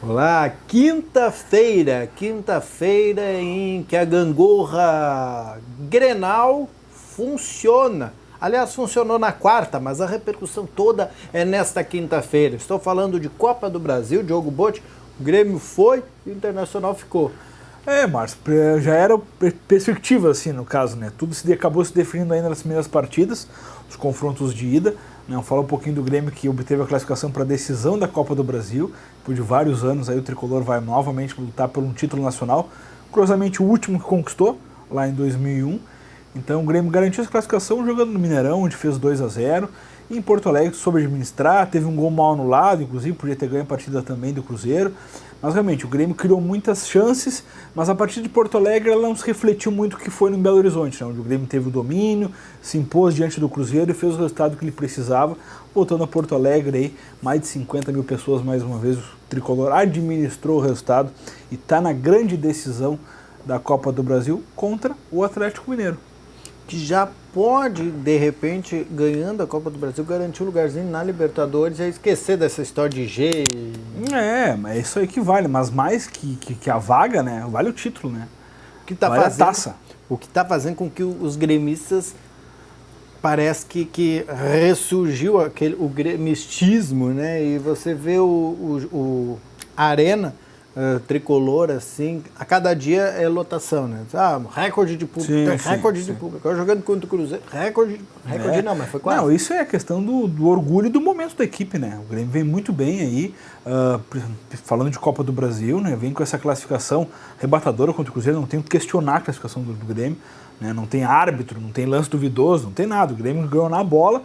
Olá, quinta-feira em que a gangorra Grenal funciona. Aliás, funcionou na quarta, mas a repercussão toda é nesta quinta-feira. Estou falando de Copa do Brasil, Diogo Botti, o Grêmio foi e o Internacional ficou. Márcio, já era perspectiva assim no caso, né? Tudo acabou se definindo ainda nas primeiras partidas, os confrontos de ida. Vamos falar um pouquinho do Grêmio que obteve a classificação para a decisão da Copa do Brasil. Depois de vários anos, aí o Tricolor vai novamente lutar por um título nacional. Curiosamente, o último que conquistou, lá em 2001. Então o Grêmio garantiu essa classificação jogando no Mineirão, onde fez 2-0. E em Porto Alegre soube administrar, teve um gol mal anulado, inclusive podia ter ganho a partida também do Cruzeiro. Mas realmente o Grêmio criou muitas chances, mas a partir de Porto Alegre ela não se refletiu muito o que foi no Belo Horizonte, né, onde o Grêmio teve o domínio, se impôs diante do Cruzeiro e fez o resultado que ele precisava. Voltando a Porto Alegre, aí, mais de 50 mil pessoas mais uma vez, o Tricolor administrou o resultado e está na grande decisão da Copa do Brasil contra o Atlético Mineiro. Que já pode, de repente, ganhando a Copa do Brasil, garantir um lugarzinho na Libertadores e esquecer dessa história de G. Mas é isso aí que vale, mas mais que a vaga, né, vale o título, né? Que tá vale fazendo, a taça. O que está fazendo com que os gremistas parece que ressurgiu o gremistismo, né? E você vê a Arena Tricolor, assim, a cada dia é lotação, né? Recorde de público, de público. Agora jogando contra o Cruzeiro, recorde não, mas foi quase. Não, isso é a questão do orgulho do momento da equipe, né? O Grêmio vem muito bem aí, falando de Copa do Brasil, né? Vem com essa classificação arrebatadora contra o Cruzeiro, não tem que questionar a classificação do Grêmio, né? Não tem árbitro, não tem lance duvidoso, não tem nada. O Grêmio ganhou na bola,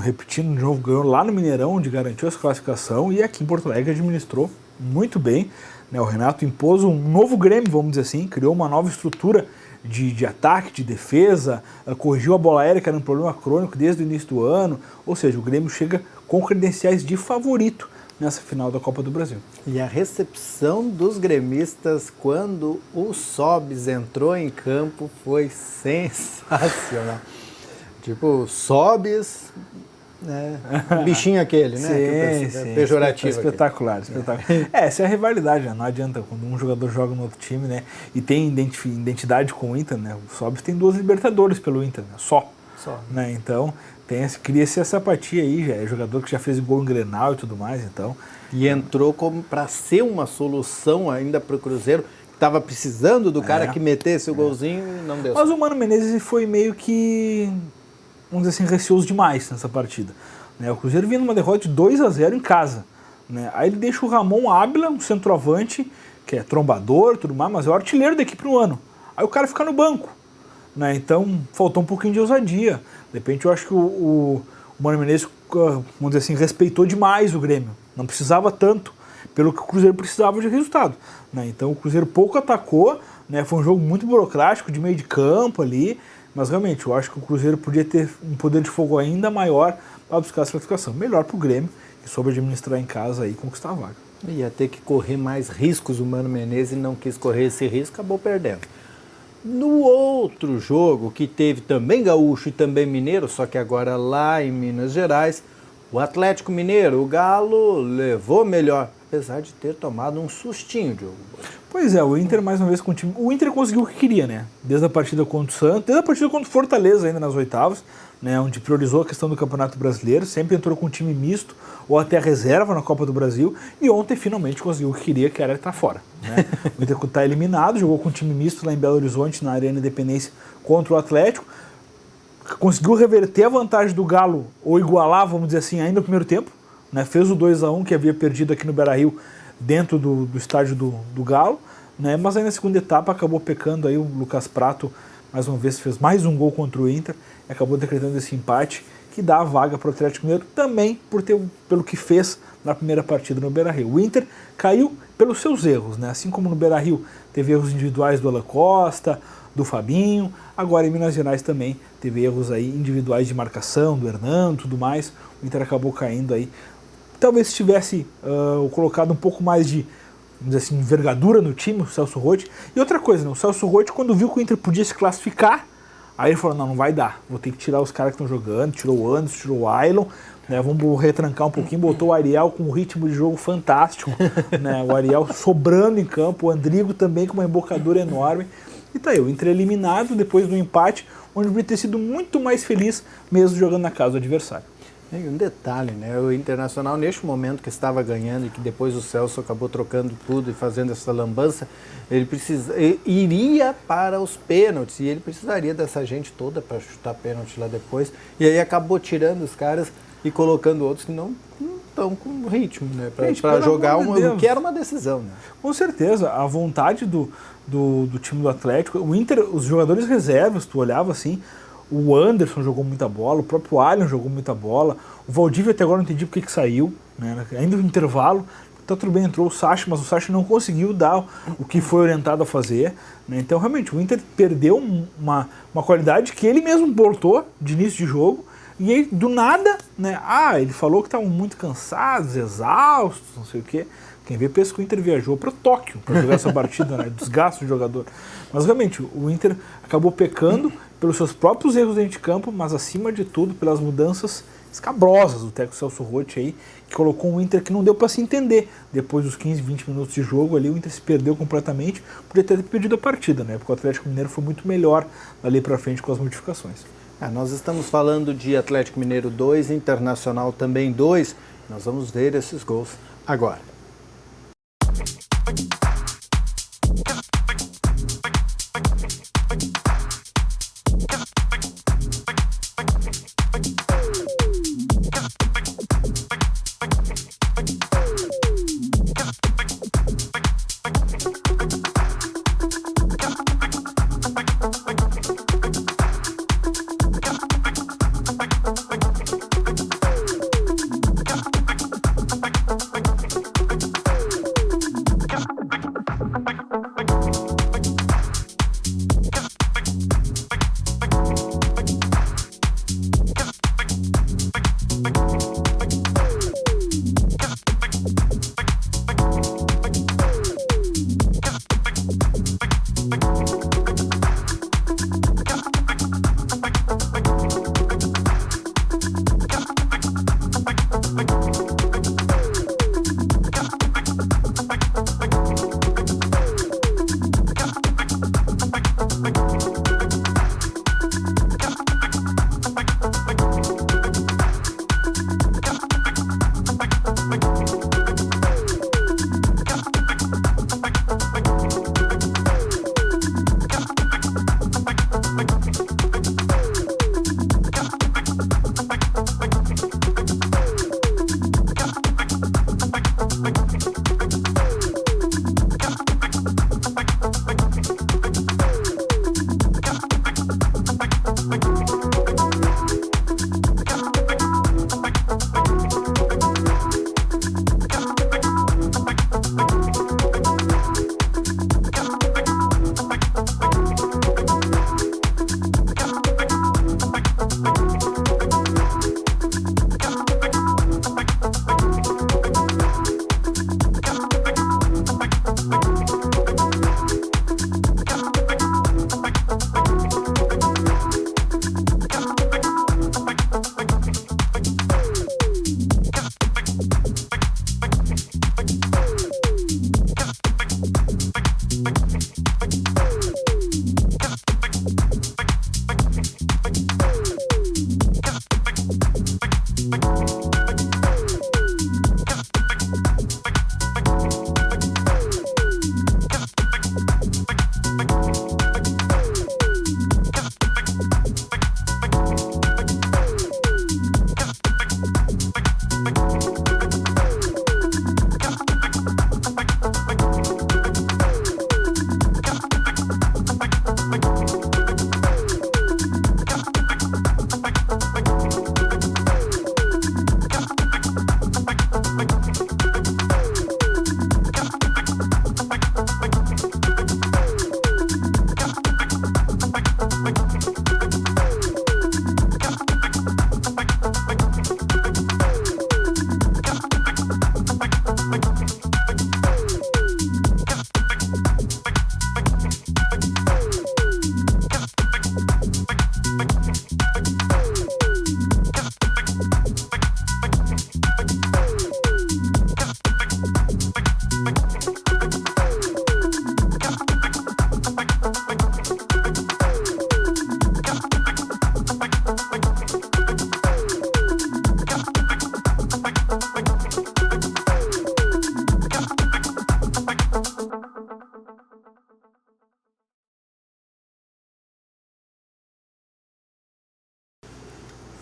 repetindo de novo, ganhou lá no Mineirão, onde garantiu essa classificação, e aqui em Porto Alegre administrou muito bem, né? O Renato impôs um novo Grêmio, vamos dizer assim, criou uma nova estrutura de ataque, de defesa, corrigiu a bola aérea, que era um problema crônico desde o início do ano, ou seja, o Grêmio chega com credenciais de favorito nessa final da Copa do Brasil. E a recepção dos gremistas quando o Sobis entrou em campo foi sensacional. Tipo, Sobis, né? O bichinho aquele, né? Sim, pejorativo. Espetacular. Essa é a rivalidade, né? Não adianta quando um jogador joga no outro time, né? E tem identidade com o Inter, né? O Sobis tem 2 Libertadores pelo Inter, né? Só. Né? Então, cria-se essa apatia aí, já é jogador que já fez gol em Grenal e tudo mais, então. E entrou como para ser uma solução ainda para o Cruzeiro, que estava precisando do cara que metesse o golzinho e não deu. Mas o Mano Menezes foi meio que, vamos dizer assim, receoso demais nessa partida, né? O Cruzeiro vinha numa derrota de 2-0 em casa, né? Aí ele deixa o Ramon Ábila, um centroavante, que é trombador e tudo mais, mas é o artilheiro da equipe no ano. Aí o cara fica no banco, né? Então faltou um pouquinho de ousadia. De repente eu acho que o Mano Menezes, vamos dizer assim, respeitou demais o Grêmio. Não precisava tanto, pelo que o Cruzeiro precisava de resultado, né? Então o Cruzeiro pouco atacou, né? Foi um jogo muito burocrático, de meio de campo ali, mas realmente eu acho que o Cruzeiro podia ter um poder de fogo ainda maior para buscar essa classificação. Melhor para o Grêmio, que soube administrar em casa e conquistar a vaga. Ia ter que correr mais riscos o Mano Menezes não quis correr esse risco, acabou perdendo. No outro jogo, que teve também gaúcho e também mineiro, só que agora lá em Minas Gerais, o Atlético Mineiro, o Galo, levou melhor, apesar de ter tomado um sustinho, Diogo. Pois é, o Inter mais uma vez com o time. O Inter conseguiu o que queria, né? Desde a partida contra o Santos, desde a partida contra o Fortaleza ainda nas oitavas, né? Onde priorizou a questão do Campeonato Brasileiro, sempre entrou com um time misto ou até reserva na Copa do Brasil, e ontem finalmente conseguiu o que queria, que era estar fora, né? O Inter está eliminado, jogou com um time misto lá em Belo Horizonte, na Arena Independência, contra o Atlético, conseguiu reverter a vantagem do Galo, ou igualar, vamos dizer assim, ainda no primeiro tempo, né? Fez o 2-1 que havia perdido aqui no Beira-Rio, dentro do estádio do Galo, né? Mas aí na segunda etapa acabou pecando, aí o Lucas Prato mais uma vez fez mais um gol contra o Inter e acabou decretando esse empate que dá a vaga para o Atlético Mineiro também pelo que fez na primeira partida no Beira-Rio. O Inter caiu pelos seus erros, né? Assim como no Beira-Rio teve erros individuais do Alan Costa, do Fabinho, agora em Minas Gerais também teve erros aí individuais de marcação, do Hernando e tudo mais. O Inter acabou caindo aí. Talvez se tivesse colocado um pouco mais de, vamos dizer assim, envergadura no time, o Celso Roth. E outra coisa, né? O Celso Roth, quando viu que o Inter podia se classificar, Aí ele falou, não vai dar, vou ter que tirar os caras que estão jogando, tirou o Anderson, tirou o Ailon, né, vamos retrancar um pouquinho, botou o Ariel com um ritmo de jogo fantástico, né, o Ariel sobrando em campo, o Andrigo também com uma embocadura enorme, e tá aí, o Inter eliminado depois do empate, onde poderia ter sido muito mais feliz mesmo jogando na casa do adversário. E um detalhe, né? O Internacional, neste momento que estava ganhando e que depois o Celso acabou trocando tudo e fazendo essa lambança, ele iria para os pênaltis e ele precisaria dessa gente toda para chutar pênalti lá depois. E aí acabou tirando os caras e colocando outros que não estão com ritmo, né? Para jogar o que era uma decisão, né? Com certeza, a vontade do time do Atlético, o Inter, os jogadores reservas, tu olhava assim, o Anderson jogou muita bola, o próprio Ailon jogou muita bola, o Valdívia até agora não entendi porque que saiu, né? Ainda no intervalo, tá tudo bem, entrou o Sacha, mas o Sacha não conseguiu dar o que foi orientado a fazer, né? Então realmente o Inter perdeu uma qualidade que ele mesmo portou de início de jogo, e aí do nada, né? Ele falou que estavam muito cansados, exaustos, não sei o quê. Quem vê pensa que o Inter viajou para Tóquio para jogar essa partida, né? Desgaste do jogador. Mas realmente, o Inter acabou pecando pelos seus próprios erros dentro de campo, mas acima de tudo pelas mudanças escabrosas do técnico Celso Roth aí, que colocou um Inter que não deu para se entender. Depois dos 15, 20 minutos de jogo ali, o Inter se perdeu completamente, podia ter perdido a partida, né? Porque o Atlético Mineiro foi muito melhor dali para frente com as modificações. Nós estamos falando de Atlético Mineiro 2, Internacional também 2. Nós vamos ver esses gols agora.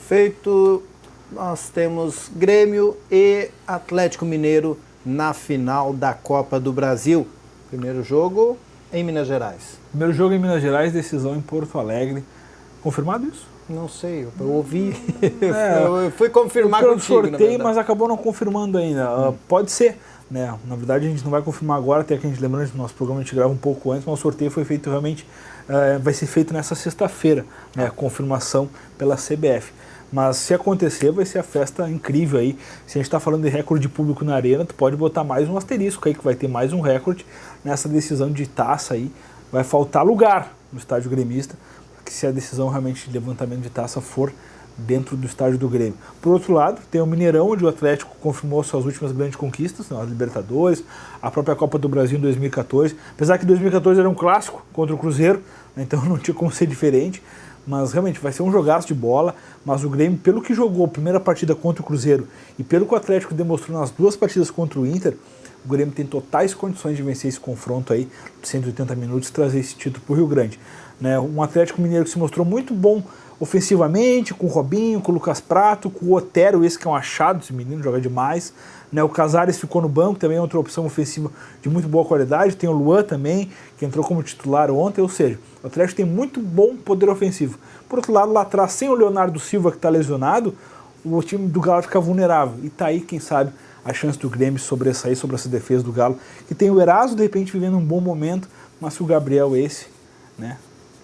Perfeito. Nós temos Grêmio e Atlético Mineiro na final da Copa do Brasil. Primeiro jogo em Minas Gerais. Primeiro jogo em Minas Gerais, decisão em Porto Alegre. Confirmado isso? Não sei, eu ouvi. Eu fui confirmar eu contigo, sorteio, mas acabou não confirmando ainda. Pode ser, né? Na verdade, a gente não vai confirmar agora, até que a gente lembrando do nosso programa, a gente grava um pouco antes, mas o sorteio foi feito realmente, vai ser feito nessa sexta-feira, né? A confirmação pela CBF. Mas se acontecer, vai ser a festa incrível aí. Se a gente está falando de recorde de público na arena, tu pode botar mais um asterisco aí, que vai ter mais um recorde nessa decisão de taça aí. Vai faltar lugar no estádio gremista, porque se a decisão realmente de levantamento de taça for dentro do estádio do Grêmio. Por outro lado, tem o Mineirão, onde o Atlético confirmou suas últimas grandes conquistas, as Libertadores, a própria Copa do Brasil em 2014. Apesar que 2014 era um clássico contra o Cruzeiro, né, então não tinha como ser diferente. Mas realmente vai ser um jogaço de bola, mas o Grêmio, pelo que jogou a primeira partida contra o Cruzeiro e pelo que o Atlético demonstrou nas duas partidas contra o Inter, o Grêmio tem totais condições de vencer esse confronto aí, de 180 minutos, e trazer esse título para o Rio Grande. Né, um Atlético Mineiro que se mostrou muito bom ofensivamente, com o Robinho, com o Lucas Prato, com o Otero, esse que é um achado, esse menino joga demais. Né, o Casares ficou no banco, também é outra opção ofensiva de muito boa qualidade. Tem o Luan também, que entrou como titular ontem, ou seja, o Atlético tem muito bom poder ofensivo. Por outro lado, lá atrás, sem o Leonardo Silva, que está lesionado, o time do Galo fica vulnerável. E tá aí, quem sabe, a chance do Grêmio sobressair sobre essa defesa do Galo, que tem o Eraso, de repente, vivendo um bom momento, mas se o Gabriel né,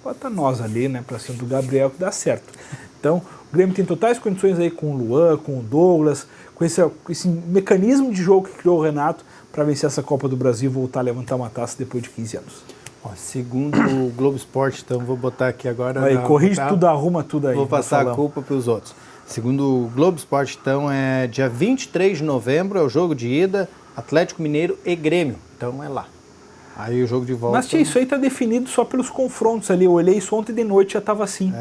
bota nós ali, né, pra cima do Gabriel, que dá certo. Então, o Grêmio tem totais condições aí com o Luan, com o Douglas, com esse mecanismo de jogo que criou o Renato para vencer essa Copa do Brasil e voltar a levantar uma taça depois de 15 anos. Ó, segundo o Globo Esporte, então vou botar aqui agora... Aí, corrige tudo, arruma tudo aí. Vou passar a culpa para os outros. Segundo o Globo Esporte, então, é dia 23 de novembro, é o jogo de ida, Atlético Mineiro e Grêmio. Então é lá. Aí o jogo de volta... Mas tia, isso aí está definido só pelos confrontos ali. Eu olhei isso ontem de noite, já estava assim.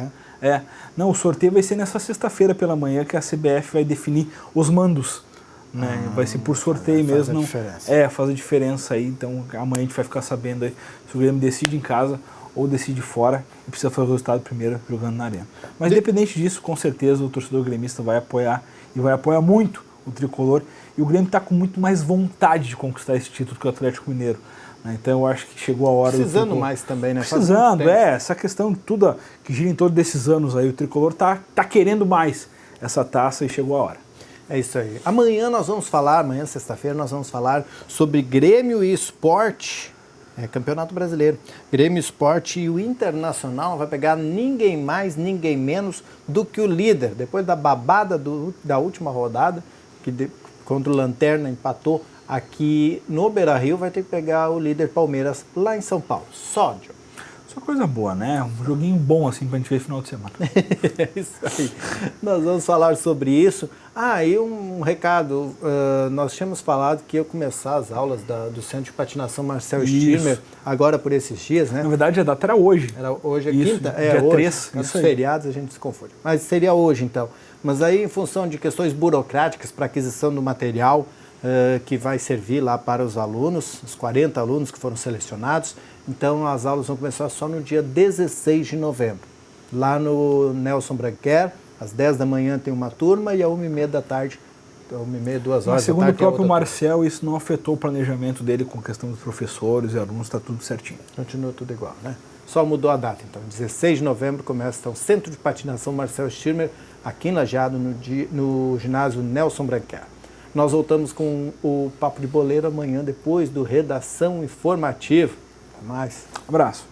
Não, o sorteio vai ser nessa sexta-feira pela manhã, que a CBF vai definir os mandos. Né? Vai ser por sorteio mesmo. Faz a diferença aí. Então amanhã a gente vai ficar sabendo aí se o Grêmio decide em casa ou decide fora e precisa fazer o resultado primeiro jogando na arena. Mas independente disso, com certeza o torcedor gremista vai apoiar e vai apoiar muito o tricolor. E o Grêmio está com muito mais vontade de conquistar esse título que o Atlético Mineiro. Então eu acho que chegou a hora... Precisando mais também, né? Precisando, essa questão de tudo que gira em torno desses anos aí, o Tricolor tá querendo mais essa taça e chegou a hora. É isso aí. Amanhã nós vamos falar, amanhã sexta-feira nós vamos falar sobre Grêmio e Sport, Campeonato Brasileiro. Grêmio, Sport e o Internacional vai pegar ninguém mais, ninguém menos do que o líder. Depois da babada da última rodada, que contra o Lanterna empatou, aqui no Beira-Rio vai ter que pegar o líder Palmeiras lá em São Paulo. Sódio. Só coisa boa, né? Um joguinho bom assim pra gente ver no final de semana. É isso aí. Nós vamos falar sobre isso. E um recado. Nós tínhamos falado que ia começar as aulas do Centro de Patinação Marcel Stirmer agora por esses dias, né? Na verdade, a data era hoje. Hoje é isso, quinta? Dia hoje. 3. Nos feriados a gente se confunde. Mas seria hoje, então. Mas aí, em função de questões burocráticas para aquisição do material, que vai servir lá para os alunos, os 40 alunos que foram selecionados. Então, as aulas vão começar só no dia 16 de novembro. Lá no Nelson Branquer, às 10 da manhã tem uma turma e às 1h30 da tarde, 1h30, 2 horas da tarde. Segundo o próprio Marcel, isso não afetou o planejamento dele com a questão dos professores e alunos, está tudo certinho. Continua tudo igual, né? Só mudou a data, então. 16 de novembro começa então, o Centro de Patinação Marcel Stirmer, aqui em Lajeado, no ginásio Nelson Branquer. Nós voltamos com o Papo de Boleiro amanhã, depois do Redação Informativa. Até mais. Abraço.